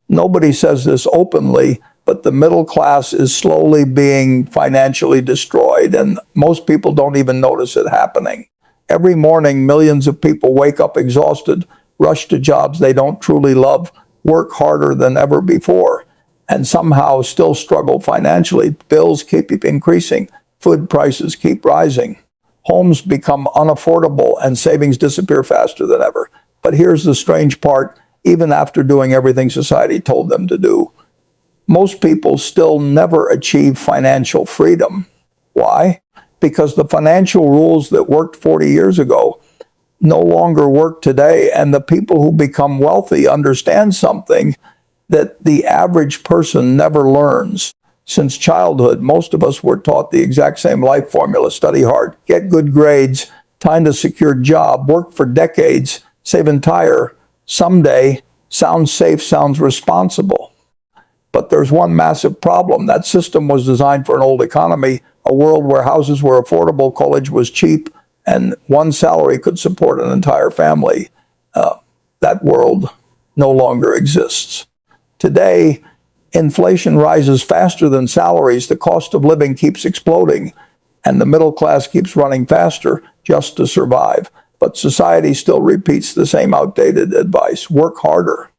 Nobody says this openly, but the middle class is slowly being financially destroyed, and most people don't even notice it happening. Every morning, millions of people wake up exhausted, rush to jobs they don't truly love, work harder than ever before, and somehow still struggle financially. Bills keep increasing, food prices keep rising, homes become unaffordable, and savings disappear faster than ever. But here's the strange part: even after doing everything society told them to do, most people still never achieve financial freedom. Why? Because the financial rules that worked 40 years ago no longer work today, and the people who become wealthy understand something that the average person never learns. Since childhood, most of us were taught the exact same life formula: study hard, get good grades, find a secure job, work for decades, save and retire someday. Sounds safe, sounds responsible. But there's one massive problem. That system was designed for an old economy, a world where houses were affordable, college was cheap, and one salary could support an entire family. That world no longer exists. Today, inflation rises faster than salaries, the cost of living keeps exploding, and the middle class keeps running faster just to survive. But society still repeats the same outdated advice: work harder,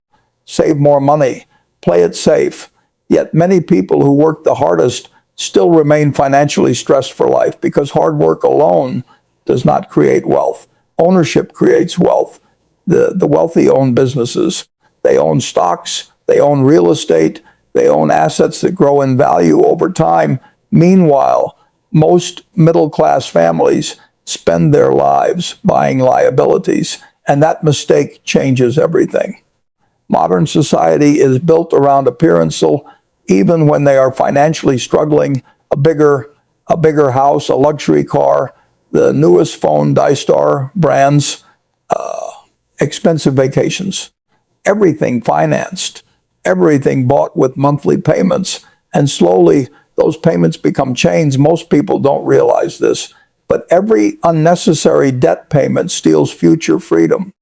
save more money, play it safe. Yet many people who work the hardest still remain financially stressed for life, because hard work alone does not create wealth. Ownership creates wealth. The wealthy own businesses. They own stocks. They own real estate. They own assets that grow in value over time. Meanwhile, most middle-class families spend their lives buying liabilities, and that mistake changes everything. Modern society is built around appearance, so even when they are financially struggling, a bigger house, a luxury car, the newest phone, Star brands, expensive vacations, everything financed, everything bought with monthly payments, and slowly those payments become chains. Most people don't realize this, but every unnecessary debt payment steals future freedom.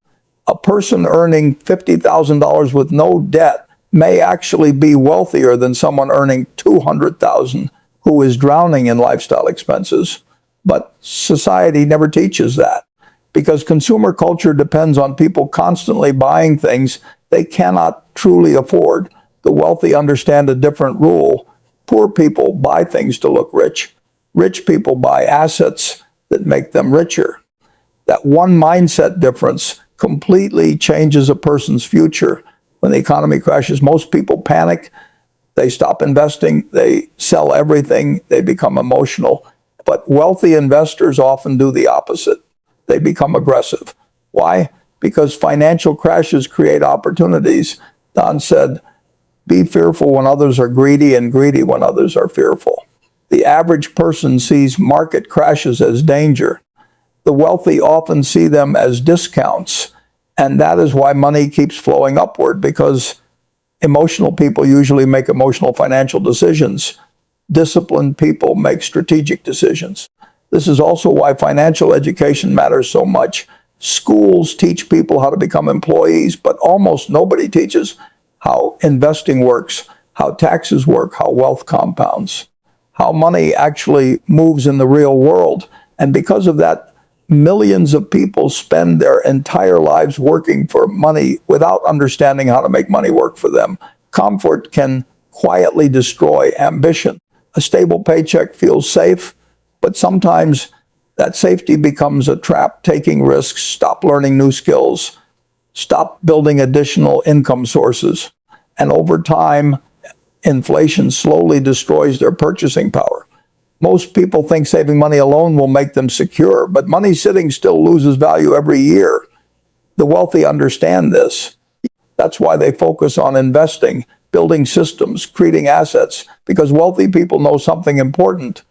A person earning $50,000 with no debt may actually be wealthier than someone earning $200,000 who is drowning in lifestyle expenses. But society never teaches that, because consumer culture depends on people constantly buying things they cannot truly afford. The wealthy understand a different rule. Poor people buy things to look rich. Rich people buy assets that make them richer. That one mindset difference completely changes a person's future. When the economy crashes, most people panic. They stop investing. They sell everything. They become emotional. But wealthy investors often do the opposite. They become aggressive. Why? Because financial crashes create opportunities. Don said, be fearful when others are greedy, and greedy when others are fearful. The average person sees market crashes as danger. The wealthy often see them as discounts. And that is why money keeps flowing upward, because emotional people usually make emotional financial decisions. Disciplined people make strategic decisions. This is also why financial education matters so much. Schools teach people how to become employees, but almost nobody teaches how investing works, how taxes work, how wealth compounds, how money actually moves in the real world. And because of that, millions of people spend their entire lives working for money without understanding how to make money work for them. Comfort can quietly destroy ambition. A stable paycheck feels safe, but sometimes that safety becomes a trap. Taking risks, stop learning new skills, stop building additional income sources. And over time, inflation slowly destroys their purchasing power. Most people think saving money alone will make them secure, but money sitting still loses value every year. The wealthy understand this. That's why they focus on investing, building systems, creating assets, because wealthy people know something important.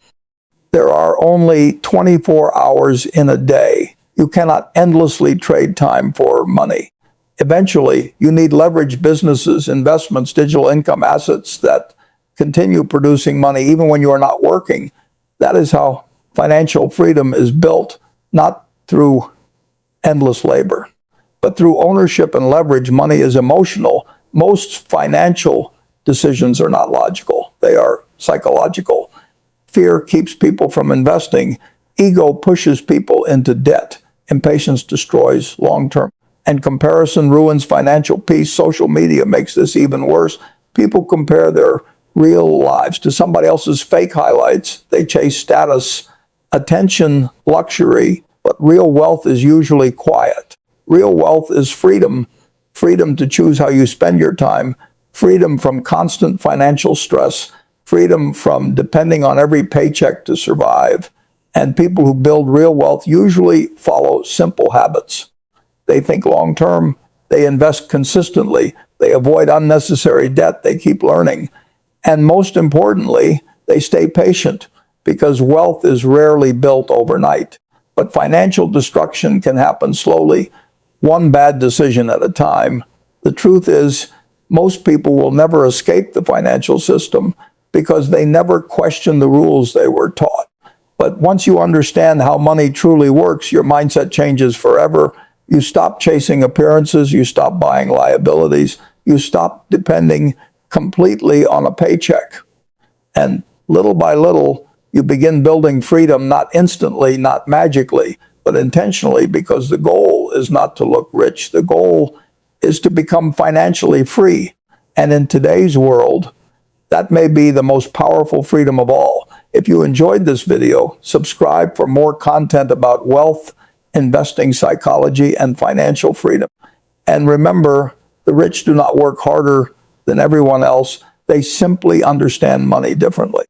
There are only 24 hours in a day. You cannot endlessly trade time for money. Eventually, you need leveraged businesses, investments, digital income assets that continue producing money even when you are not working. That is how financial freedom is built, not through endless labor, but through ownership and leverage. Money is emotional. Most financial decisions are not logical. They are psychological. Fear keeps people from investing. Ego pushes people into debt. Impatience destroys long-term. And comparison ruins financial peace. Social media makes this even worse. People compare their real lives to somebody else's fake highlights. They chase status, attention, luxury, but real wealth is usually quiet. Real wealth is freedom. Freedom to choose how you spend your time. Freedom from constant financial stress. Freedom from depending on every paycheck to survive. And people who build real wealth usually follow simple habits. They think long term. They invest consistently. They avoid unnecessary debt. They keep learning. And most importantly, they stay patient because wealth is rarely built overnight. But financial destruction can happen slowly, one bad decision at a time. The truth is, most people will never escape the financial system because they never question the rules they were taught. But once you understand how money truly works, your mindset changes forever. You stop chasing appearances. You stop buying liabilities. You stop depending completely on a paycheck. And little by little, you begin building freedom, not instantly, not magically, but intentionally, because the goal is not to look rich. The goal is to become financially free. And in today's world, that may be the most powerful freedom of all. If you enjoyed this video, subscribe for more content about wealth, investing psychology, and financial freedom. And remember, the rich do not work harder than everyone else. They simply understand money differently.